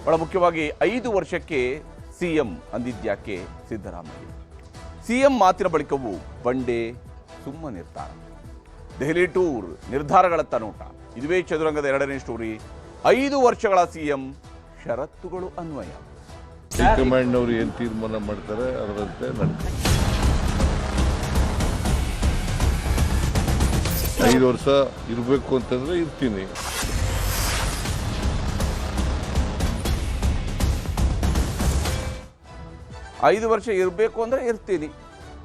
ಬಹಳ ಮುಖ್ಯವಾಗಿ 5 ವರ್ಷಕ್ಕೆ ಸಿಎಂ ಅಂದಿದ್ಯಾಕೆ ಸಿದ್ದರಾಮಯ್ಯ. ಸಿಎಂ ಮಾತಿನ ಬಳಿಕವೂ ಬಂಡೆ ಸುಮ್ಮನಿರ್ತಾರೆ. ದೆಹಲಿ ಟೂರ್ ನಿರ್ಧಾರಗಳತ್ತ ನೋಟ. ಇದುವೇ ಚದುರಂಗದ 2ನೇ ಸ್ಟೋರಿ. 5 ವರ್ಷಗಳ ಸಿಎಂ ಷರತ್ತುಗಳು ಅನ್ವಯ. ಹೈಕಮಾಂಡ್ನವರು ಏನು ತೀರ್ಮಾನ ಮಾಡ್ತಾರೆ ಅದರಂತೆ ನಡ್ತಾರೆ. 5 ವರ್ಷ ಇರಬೇಕು ಅಂತಂದ್ರೆ ಇರ್ತೀನಿ. ಐದು ವರ್ಷ ಇರಬೇಕು ಅಂದರೆ ಇರ್ತೀನಿ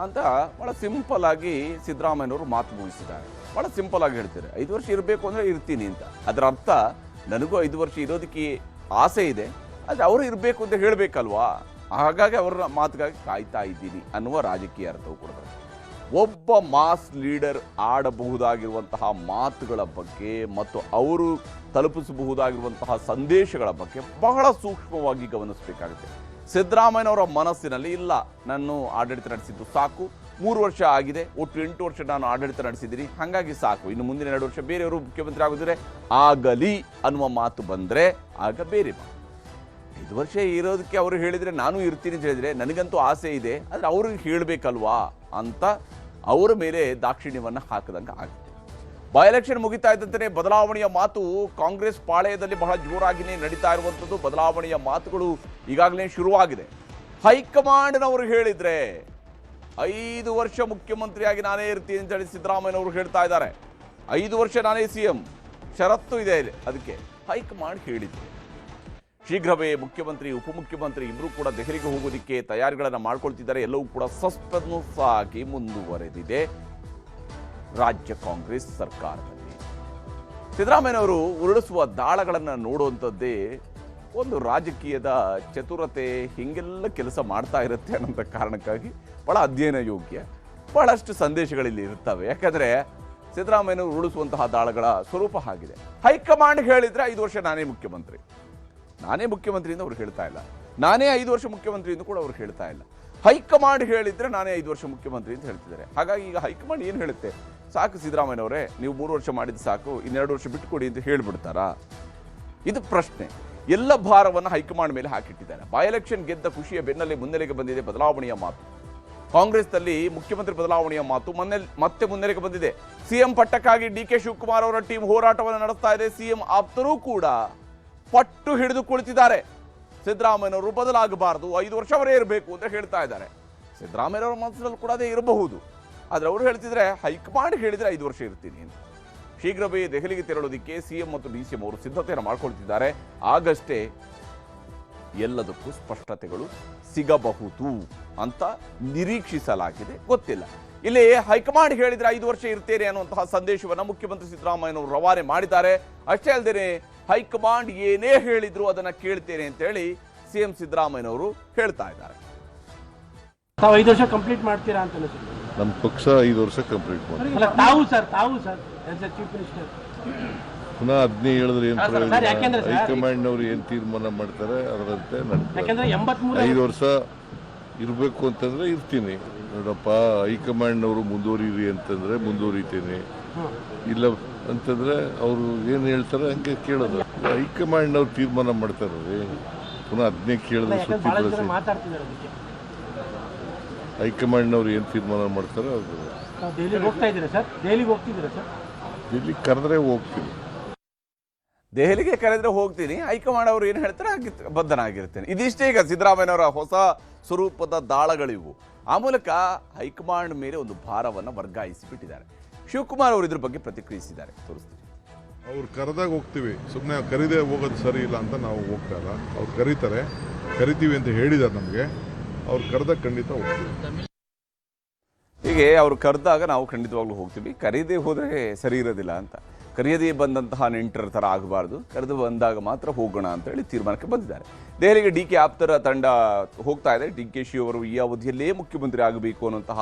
ಅಂತ ಭಾಳ ಸಿಂಪಲ್ ಆಗಿ ಸಿದ್ದರಾಮಯ್ಯನವರು ಮಾತು ಮುಗಿಸಿದ್ದಾರೆ. ಭಾಳ ಸಿಂಪಲ್ ಆಗಿ ಹೇಳ್ತಾರೆ, 5 ವರ್ಷ ಇರಬೇಕು ಅಂದರೆ ಇರ್ತೀನಿ ಅಂತ. ಅದರ ಅರ್ಥ ನನಗೂ 5 ವರ್ಷ ಇರೋದಕ್ಕೆ ಆಸೆ ಇದೆ, ಆದರೆ ಅವರು ಇರಬೇಕು ಅಂತ ಹೇಳಬೇಕಲ್ವಾ, ಹಾಗಾಗಿ ಅವರ ಮಾತುಗಾಗಿ ಕಾಯ್ತಾ ಇದ್ದೀನಿ ಅನ್ನುವ ರಾಜಕೀಯ ಅರ್ಥವು ಕೂಡ ಬರುತ್ತೆ. ಒಬ್ಬ ಮಾಸ್ ಲೀಡರ್ ಆಡಬಹುದಾಗಿರುವಂತಹ ಮಾತುಗಳ ಬಗ್ಗೆ ಮತ್ತು ಅವರು ತಲುಪಿಸಬಹುದಾಗಿರುವಂತಹ ಸಂದೇಶಗಳ ಬಗ್ಗೆ ಬಹಳ ಸೂಕ್ಷ್ಮವಾಗಿ ಗಮನಿಸಬೇಕಾಗುತ್ತೆ. ಸಿದ್ದರಾಮಯ್ಯನವರ ಮನಸ್ಸಿನಲ್ಲಿ ಇಲ್ಲ, ನಾನು ಆಡಳಿತ ನಡೆಸಿದ್ದು ಸಾಕು, 3 ವರ್ಷ ಆಗಿದೆ, ಒಟ್ಟು 8 ವರ್ಷ ನಾನು ಆಡಳಿತ ನಡೆಸಿದ್ದೀನಿ, ಹಾಗಾಗಿ ಸಾಕು, ಇನ್ನು ಮುಂದಿನ 2 ವರ್ಷ ಬೇರೆಯವರು ಮುಖ್ಯಮಂತ್ರಿ ಆಗೋದ್ರೆ ಆಗಲಿ ಅನ್ನುವ ಮಾತು ಬಂದರೆ ಆಗ ಬೇರೆ ಮಾತು. 5 ವರ್ಷ ಇರೋದಕ್ಕೆ ಅವರು ಹೇಳಿದರೆ ನಾನು ಇರ್ತೀನಿ ಅಂತ ಹೇಳಿದರೆ ನನಗಂತೂ ಆಸೆ ಇದೆ, ಆದರೆ ಅವ್ರಿಗೆ ಹೇಳಬೇಕಲ್ವಾ ಅಂತ ಅವರ ಮೇಲೆ ದಾಕ್ಷಿಣ್ಯವನ್ನು ಹಾಕಿದಂಗೆ ಆಗುತ್ತೆ. ಬೈ ಎಲೆಕ್ಷನ್ ಮುಗಿತಾ ಇದ್ದಂತೆ ಬದಲಾವಣೆಯ ಮಾತು ಕಾಂಗ್ರೆಸ್ ಪಾಳೆಯದಲ್ಲಿ ಬಹಳ ಜೋರಾಗಿಯೇ ನಡೀತಾ ಇರುವಂಥದ್ದು. ಬದಲಾವಣೆಯ ಮಾತುಗಳು ಈಗಾಗಲೇ ಶುರುವಾಗಿದೆ. ಹೈಕಮಾಂಡ್ನವರು ಹೇಳಿದರೆ 5 ವರ್ಷ ಮುಖ್ಯಮಂತ್ರಿಯಾಗಿ ನಾನೇ ಇರ್ತೀನಿ ಅಂತ ಹೇಳಿ ಸಿದ್ದರಾಮಯ್ಯನವರು ಹೇಳ್ತಾ ಇದ್ದಾರೆ. 5 ವರ್ಷ ನಾನೇ ಸಿಎಂ, ಷರತ್ತು ಇದೆ ಅದಕ್ಕೆ. ಹೈಕಮಾಂಡ್ ಹೇಳಿದ್ರು ಶೀಘ್ರವೇ ಮುಖ್ಯಮಂತ್ರಿ ಉಪಮುಖ್ಯಮಂತ್ರಿ ಇಬ್ಬರು ಕೂಡ ದೆಹಲಿಗೆ ಹೋಗೋದಕ್ಕೆ ತಯಾರಿಗಳನ್ನು ಮಾಡ್ಕೊಳ್ತಿದ್ದಾರೆ. ಎಲ್ಲವೂ ಕೂಡ ಸಸ್ಪೆನ್ಸ್ ಆಗಿ ಮುಂದುವರೆದಿದೆ ರಾಜ್ಯ ಕಾಂಗ್ರೆಸ್ ಸರ್ಕಾರದಲ್ಲಿ. ಸಿದ್ದರಾಮಯ್ಯನವರು ಉರುಳಿಸುವ ದಾಳಗಳನ್ನು ನೋಡುವಂಥದ್ದೇ ಒಂದು ರಾಜಕೀಯದ ಚತುರತೆ, ಹೀಗೆಲ್ಲ ಕೆಲಸ ಮಾಡ್ತಾ ಇರುತ್ತೆ ಅನ್ನೋಂಥ ಕಾರಣಕ್ಕಾಗಿ ಬಹಳ ಅಧ್ಯಯನ ಯೋಗ್ಯ, ಬಹಳಷ್ಟು ಸಂದೇಶಗಳಲ್ಲಿ ಇರ್ತವೆ. ಯಾಕಂದರೆ ಸಿದ್ದರಾಮಯ್ಯನವರು ಉರುಳಿಸುವಂತಹ ದಾಳಗಳ ಸ್ವರೂಪ ಆಗಿದೆ. ಹೈಕಮಾಂಡ್ ಹೇಳಿದರೆ 5 ವರ್ಷ ನಾನೇ ಮುಖ್ಯಮಂತ್ರಿ ಅಂತ ಅವ್ರು ಹೇಳ್ತಾ ಇಲ್ಲ, ನಾನೇ 5 ವರ್ಷ ಮುಖ್ಯಮಂತ್ರಿ ಎಂದು ಕೂಡ ಅವ್ರು ಹೇಳ್ತಾ ಇಲ್ಲ. ಹೈಕಮಾಂಡ್ ಹೇಳಿದರೆ ನಾನೇ 5 ವರ್ಷ ಮುಖ್ಯಮಂತ್ರಿ ಅಂತ ಹೇಳ್ತಿದ್ದಾರೆ. ಹಾಗಾಗಿ ಈಗ ಹೈಕಮಾಂಡ್ ಏನು ಹೇಳುತ್ತೆ, ಸಾಕು ಸಿದ್ದರಾಮಯ್ಯನವರೇ, ನೀವು 3 ವರ್ಷ ಮಾಡಿದ್ದು ಸಾಕು, 2 ವರ್ಷ ಬಿಟ್ಟುಕೊಡಿ ಅಂತ ಹೇಳ್ಬಿಡ್ತಾರಾ? ಇದು ಪ್ರಶ್ನೆ. ಎಲ್ಲ ಭಾರವನ್ನು ಹೈಕಮಾಂಡ್ ಮೇಲೆ ಹಾಕಿಟ್ಟಿದ್ದಾರೆ. ಬೈ ಎಲೆಕ್ಷನ್ ಗೆದ್ದ ಖುಷಿಯ ಬೆನ್ನಲ್ಲೇ ಮುನ್ನೆಲೆಗೆ ಬಂದಿದೆ ಬದಲಾವಣೆಯ ಮಾತು. ಕಾಂಗ್ರೆಸ್ನಲ್ಲಿ ಮುಖ್ಯಮಂತ್ರಿ ಬದಲಾವಣೆಯ ಮಾತು ಮತ್ತೆ ಮುನ್ನೆಲೆಗೆ ಬಂದಿದೆ. ಸಿಎಂ ಪಟ್ಟಕ್ಕಾಗಿ ಡಿ ಕೆ ಶಿವಕುಮಾರ್ ಅವರ ಟೀಮ್ ಹೋರಾಟವನ್ನು ನಡೆಸ್ತಾ ಇದೆ. ಸಿಎಂ ಆಪ್ತರೂ ಕೂಡ ಪಟ್ಟು ಹಿಡಿದು ಕುಳಿತಿದ್ದಾರೆ. ಸಿದ್ದರಾಮಯ್ಯನವರು ಬದಲಾಗಬಾರದು, 5 ವರ್ಷ ಅವರೇ ಇರಬೇಕು ಅಂತ ಹೇಳ್ತಾ ಇದ್ದಾರೆ. ಸಿದ್ದರಾಮಯ್ಯನವರ ಮನಸ್ಸಿನಲ್ಲಿ ಕೂಡ ಅದೇ ಇರಬಹುದು, ಆದರೆ ಅವರು ಹೇಳ್ತಿದ್ರೆ ಹೈಕಮಾಂಡ್ ಹೇಳಿದರೆ 5 ವರ್ಷ ಇರ್ತೀನಿ ಅಂತ. ಶೀಘ್ರವೇ ದೆಹಲಿಗೆ ತೆರಳೋದಕ್ಕೆ ಸಿಎಂ ಮತ್ತು ಡಿ ಸಿ ಎಂ ಅವರು ಸಿದ್ಧತೆಯನ್ನು ಮಾಡ್ಕೊಳ್ತಿದ್ದಾರೆ. ಆಗಷ್ಟೇ ಎಲ್ಲದಕ್ಕೂ ಸ್ಪಷ್ಟತೆಗಳು ಸಿಗಬಹುದು ಅಂತ ನಿರೀಕ್ಷಿಸಲಾಗಿದೆ. ಗೊತ್ತಿಲ್ಲ, ಇಲ್ಲಿ ಹೈಕಮಾಂಡ್ ಹೇಳಿದರೆ 5 ವರ್ಷ ಇರ್ತೇನೆ ಅನ್ನುವಂತಹ ಸಂದೇಶವನ್ನು ಮುಖ್ಯಮಂತ್ರಿ ಸಿದ್ದರಾಮಯ್ಯನವರು ರವಾನೆ ಮಾಡಿದ್ದಾರೆ. ಅಷ್ಟೇ ಅಲ್ಲದೆ ಹೈಕಮಾಂಡ್ ಏನೇ ಹೇಳಿದ್ರು ಅದನ್ನ ಕೇಳ್ತೇನೆ ಅಂತ ಹೇಳಿ ಸಿಎಂ ಸಿದ್ದರಾಮಯ್ಯನವರು ಹೇಳ್ತಾ ಇದ್ದಾರೆ. 5 ವರ್ಷ ಕಂಪ್ಲೀಟ್ ಮಾಡ್ತೀರಾ ಅಂತ ನಮ್ಮ ಪಕ್ಷ 5 ವರ್ಷ ಕಂಪ್ಲೀಟ್ ಮಾಡಿ ತಾವು ಸರ್ ಚೀಫ್ ಮಿನಿಸ್ಟರ್ ಪುನಃ 15 ಹೇಳಿದ್ರೆ ಏನು ಪ್ರಯೋಜನ? ಹೈಕಮಾಂಡ್ನವರು ಏನು ತೀರ್ಮಾನ ಮಾಡ್ತಾರೆ ಅದರಂತೆ ನಡ್ತಾರೆ. 5 ವರ್ಷ ಇರಬೇಕು ಅಂತಂದ್ರೆ ಇರ್ತೀನಿ. ನೋಡಪ್ಪ, ಹೈಕಮಾಂಡ್ನವರು ಮುಂದುವರಿರಿ ಅಂತಂದ್ರೆ ಮುಂದುವರಿತೀನಿ, ಇಲ್ಲ ಅಂತಂದ್ರೆ ಅವರು ಏನು ಹೇಳ್ತಾರೆ ಹಂಗೆ ಕೇಳೋದು. ಹೈಕಮಾಂಡ್ನವ್ರು ತೀರ್ಮಾನ ಮಾಡ್ತಾರ್ರಿ, ಪುನಃ 15 ಕೇಳಿದ್ರೆ ಸುತ್ತಿ ಬಳಸಿ. ಹೈಕಮಾಂಡ್ನವ್ರು ಏನು ತೀರ್ಮಾನ ಮಾಡ್ತಾರೆ ಅದು ಡೆಲ್ಲಿ ಕರೆದ್ರೆ ಹೋಗ್ತೀನಿ. ದೆಹಲಿಗೆ ಕರೆದ್ರೆ ಹೋಗ್ತೀನಿ, ಹೈಕಮಾಂಡ್ ಅವರು ಏನು ಹೇಳ್ತಾರೆ ಬದ್ಧನಾಗಿರ್ತೇನೆ. ಇದಿಷ್ಟೇ ಈಗ ಸಿದ್ದರಾಮಯ್ಯನವರ ಹೊಸ ಸ್ವರೂಪದ ದಾಳಗಳಿವು. ಆ ಮೂಲಕ ಹೈಕಮಾಂಡ್ ಮೇಲೆ ಒಂದು ಭಾರವನ್ನು ವರ್ಗಾಯಿಸಿ ಬಿಟ್ಟಿದ್ದಾರೆ. ಶಿವಕುಮಾರ್ ಅವರು ಇದ್ರ ಬಗ್ಗೆ ಪ್ರತಿಕ್ರಿಯಿಸಿದ್ದಾರೆ, ತೋರಿಸ್ತೀನಿ. ಅವ್ರು ಕರೆದಾಗ ಹೋಗ್ತೀವಿ, ಸುಮ್ಮನೆ ಕರೀದೇ ಹೋಗೋದು ಸರಿ ಇಲ್ಲ ಅಂತ ನಾವು ಹೋಗ್ತಾ ಇಲ್ಲ. ಅವ್ರು ಕರಿತೀವಿ ಅಂತ ಹೇಳಿದ್ದಾರೆ ನಮಗೆ. ಅವ್ರು ಕರೆದಾಗ ಖಂಡಿತ ಹೋಗ್ತೀವಿ. ಹೀಗೆ ಅವ್ರು ಕರೆದಾಗ ನಾವು ಖಂಡಿತವಾಗ್ಲೂ ಹೋಗ್ತೀವಿ, ಕರೀದೇ ಹೋದರೆ ಸರಿ ಇರೋದಿಲ್ಲ ಅಂತ. ಕರೆಯದೇ ಬಂದಂತಹ ನೆಂಟರ ಥರ ಆಗಬಾರ್ದು, ಕರೆದು ಬಂದಾಗ ಮಾತ್ರ ಹೋಗೋಣ ಅಂತ ಹೇಳಿ ತೀರ್ಮಾನಕ್ಕೆ ಬಂದಿದ್ದಾರೆ. ದೆಹಲಿಗೆ ಡಿ ಕೆ ಆಪ್ತರ ತಂಡ ಹೋಗ್ತಾ ಇದೆ. ಡಿ ಕೆ ಶಿ ಅವರು ಈ ಅವಧಿಯಲ್ಲೇ ಮುಖ್ಯಮಂತ್ರಿ ಆಗಬೇಕು ಅನ್ನುವಂತಹ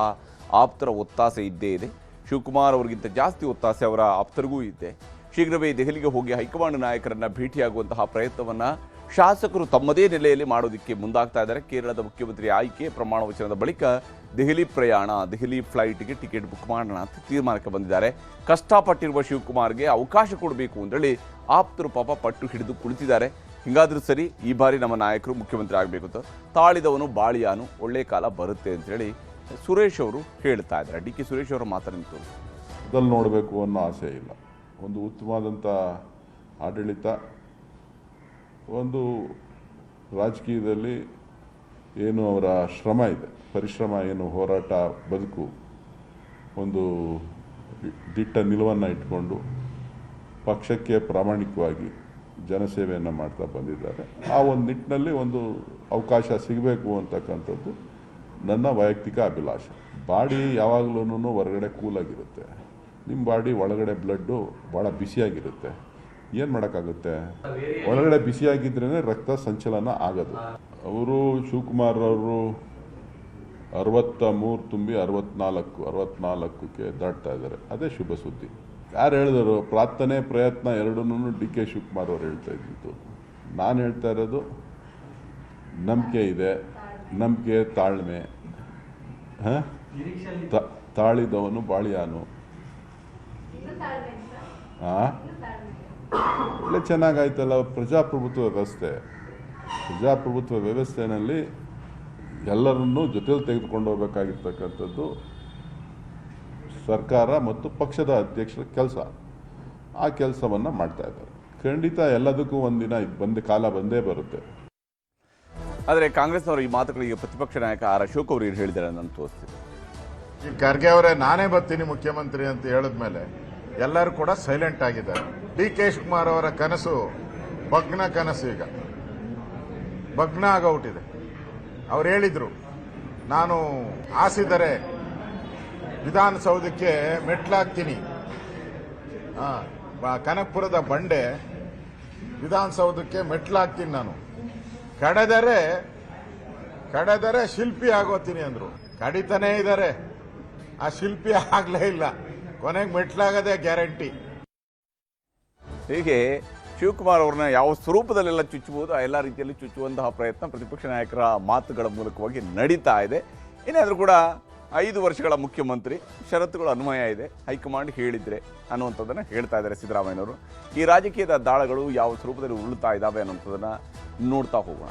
ಆಪ್ತರ ಒತ್ತಾಸೆ ಇದ್ದೇ ಇದೆ. ಶಿವಕುಮಾರ್ ಅವರಿಗಿಂತ ಜಾಸ್ತಿ ಒತ್ತಾಸೆ ಅವರ ಆಪ್ತರಿಗೂ ಇದೆ. ಶೀಘ್ರವೇ ದೆಹಲಿಗೆ ಹೋಗಿ ಹೈಕಮಾಂಡ್ ನಾಯಕರನ್ನ ಭೇಟಿಯಾಗುವಂತಹ ಪ್ರಯತ್ನವನ್ನು ಶಾಸಕರು ತಮ್ಮದೇ ನೆಲೆಯಲ್ಲಿ ಮಾಡೋದಕ್ಕೆ ಮುಂದಾಗ್ತಾ ಇದ್ದಾರೆ. ಕೇರಳದ ಮುಖ್ಯಮಂತ್ರಿ ಆಯ್ಕೆ ಪ್ರಮಾಣ ವಚನದ ಬಳಿಕ ದೆಹಲಿ ಪ್ರಯಾಣ, ದೆಹಲಿ ಫ್ಲೈಟ್ಗೆ ಟಿಕೆಟ್ ಬುಕ್ ಮಾಡೋಣ ಅಂತ ತೀರ್ಮಾನಕ್ಕೆ ಬಂದಿದ್ದಾರೆ. ಕಷ್ಟಪಟ್ಟಿರುವ ಶಿವಕುಮಾರ್ಗೆ ಅವಕಾಶ ಕೊಡಬೇಕು ಅಂತೇಳಿ ಆಪ್ತರು ಪಾಪ ಪಟ್ಟು ಹಿಡಿದು ಕುಳಿತಿದ್ದಾರೆ. ಹಿಂಗಾದ್ರೂ ಸರಿ ಈ ಬಾರಿ ನಮ್ಮ ನಾಯಕರು ಮುಖ್ಯಮಂತ್ರಿ ಆಗಬೇಕು ಅಂತ ತಾಳಿದವನು ಬಾಳಿಯಾನು ಒಳ್ಳೆ ಕಾಲ ಬರುತ್ತೆ ಅಂತೇಳಿ ಸುರೇಶ್ ಅವರು ಹೇಳ್ತಾ ಇದ್ದಾರೆ. ಡಿ ಕೆ ಸುರೇಶ್ ಅವರ ಮಾತನ್ನು ತೋರಿಸಿ ಮೊದಲು ನೋಡಬೇಕು ಅನ್ನೋ ಆಸೆ ಇಲ್ಲ. ಒಂದು ಉತ್ತಮವಾದಂಥ ಆಡಳಿತ, ಒಂದು ರಾಜಕೀಯದಲ್ಲಿ ಏನು ಅವರ ಶ್ರಮ ಇದೆ, ಪರಿಶ್ರಮ ಏನು, ಹೋರಾಟ, ಬದುಕು, ಒಂದು ದಿಟ್ಟ ನಿಲುವನ್ನು ಇಟ್ಕೊಂಡು ಪಕ್ಷಕ್ಕೆ ಪ್ರಾಮಾಣಿಕವಾಗಿ ಜನಸೇವೆಯನ್ನು ಮಾಡ್ತಾ ಬಂದಿದ್ದಾರೆ. ಆ ಒಂದು ನಿಟ್ಟಿನಲ್ಲಿ ಒಂದು ಅವಕಾಶ ಸಿಗಬೇಕು ಅಂತಕ್ಕಂಥದ್ದು ನನ್ನ ವೈಯಕ್ತಿಕ ಅಭಿಲಾಷೆ. ಬಾಡಿ ಯಾವಾಗಲೂ ಹೊರಗಡೆ ಕೂಲಾಗಿರುತ್ತೆ, ನಿಮ್ಮ ಬಾಡಿ ಒಳಗಡೆ ಬ್ಲಡ್ಡು ಭಾಳ ಬಿಸಿಯಾಗಿರುತ್ತೆ. ಏನು ಮಾಡೋಕ್ಕಾಗುತ್ತೆ? ಒಳಗಡೆ ಬಿಸಿಯಾಗಿದ್ರೇ ರಕ್ತ ಸಂಚಲನ ಆಗೋದು. ಅವರು ಶಿವಕುಮಾರ್ ಅವರು 63 ತುಂಬಿ 64ಕ್ಕೆ ದಾಟ್ತಾ ಇದ್ದಾರೆ. ಅದೇ ಶುಭ ಸುದ್ದಿ. ಯಾರು ಹೇಳಿದರು? ಪ್ರಾರ್ಥನೆ ಪ್ರಯತ್ನ ಎರಡನ್ನೂ ಡಿ ಕೆ ಶಿವಕುಮಾರ್ ಅವರು ಹೇಳ್ತಾ ಇದ್ದಿದ್ದು. ನಾನು ಹೇಳ್ತಾ ಇರೋದು ನಂಬಿಕೆ ಇದೆ, ನಂಬಿಕೆ, ತಾಳ್ಮೆ. ತಾಳಿದವನು ಬಾಳಿಯಾನು. ಒಳ್ಳೆ ಚೆನ್ನಾಗಾಯ್ತಲ್ಲ. ಪ್ರಜಾಪ್ರಭುತ್ವ ವ್ಯವಸ್ಥೆಯಲ್ಲಿ ಎಲ್ಲರನ್ನೂ ಜೊತೆಯಲ್ಲಿ ತೆಗೆದುಕೊಂಡು ಹೋಗಬೇಕಾಗಿರ್ತಕ್ಕಂಥದ್ದು ಸರ್ಕಾರ ಮತ್ತು ಪಕ್ಷದ ಅಧ್ಯಕ್ಷರ ಕೆಲಸ. ಆ ಕೆಲಸವನ್ನು ಮಾಡ್ತಾ ಇದ್ದಾರೆ. ಖಂಡಿತ ಎಲ್ಲದಕ್ಕೂ ಒಂದಿನ ಕಾಲ ಬಂದೇ ಬರುತ್ತೆ. ಆದರೆ ಕಾಂಗ್ರೆಸ್ನವರು ಈ ಮಾತುಗಳಿಗೆ ಪ್ರತಿಪಕ್ಷ ನಾಯಕ ಆರ್ ಅಶೋಕ್ ಅವರು ಏನು ಹೇಳಿದ್ದಾರೆ ನಾನು ತೋರಿಸ್ತೀನಿ. ಈ ಖರ್ಗೆ ಅವರೇ ನಾನೇ ಬರ್ತೀನಿ ಮುಖ್ಯಮಂತ್ರಿ ಅಂತ ಹೇಳಿದ್ಮೇಲೆ ಎಲ್ಲರೂ ಕೂಡ ಸೈಲೆಂಟ್ ಆಗಿದ್ದಾರೆ. ಡಿ ಕೆ ಶಿವಕುಮಾರ್ ಅವರ ಕನಸು ಭಗ್ನ ಕನಸು, ಈಗ ಭಗ್ನ ಆಗೋಗ್ಬಿಟ್ಟಿದೆ. ಅವ್ರು ಹೇಳಿದ್ರು, ನಾನು ಆಸಿದರೆ ವಿಧಾನಸೌಧಕ್ಕೆ ಮೆಟ್ಲಾಗ್ತೀನಿ, ಕನಕಪುರದ ಬಂಡೆ ವಿಧಾನಸೌಧಕ್ಕೆ ಮೆಟ್ಲಾಗ್ತೀನಿ, ನಾನು ಕಡೆದರೆ ಶಿಲ್ಪಿ ಆಗೋತೀನಿ ಅಂದ್ರು. ಕಡಿತಾನೇ ಇದ್ದಾರೆ, ಆ ಶಿಲ್ಪಿ ಆಗ್ಲೇ ಇಲ್ಲ. ಕೊನೆಗೆ ಮೆಟ್ಲಾಗದೆ ಗ್ಯಾರಂಟಿ. ಹೀಗೆ ಶಿವಕುಮಾರ್ ಅವ್ರನ್ನ ಯಾವ ಸ್ವರೂಪದಲ್ಲೆಲ್ಲ ಚುಚ್ಚಬಹುದು ಆ ಎಲ್ಲ ರೀತಿಯಲ್ಲಿ ಚುಚ್ಚುವಂತಹ ಪ್ರಯತ್ನ ಪ್ರತಿಪಕ್ಷ ನಾಯಕರ ಮಾತುಗಳ ಮೂಲಕವಾಗಿ ನಡೀತಾ ಇದೆ. ಏನಾದರೂ ಕೂಡ 5 ವರ್ಷಗಳ ಮುಖ್ಯಮಂತ್ರಿ, ಷರತ್ತುಗಳು ಅನ್ವಯ ಇದೆ, ಹೈಕಮಾಂಡ್ ಹೇಳಿದ್ರೆ ಅನ್ನುವಂಥದ್ದನ್ನು ಹೇಳ್ತಾ ಇದ್ದಾರೆ ಸಿದ್ದರಾಮಯ್ಯನವರು. ಈ ರಾಜಕೀಯದ ದಾಳಗಳು ಯಾವ ಸ್ವರೂಪದಲ್ಲಿ ಉರುಳ್ತಾ ಇದ್ದಾವೆ ಅನ್ನುವಂಥದ್ದನ್ನು ನೋಡ್ತಾ ಹೋಗೋಣ.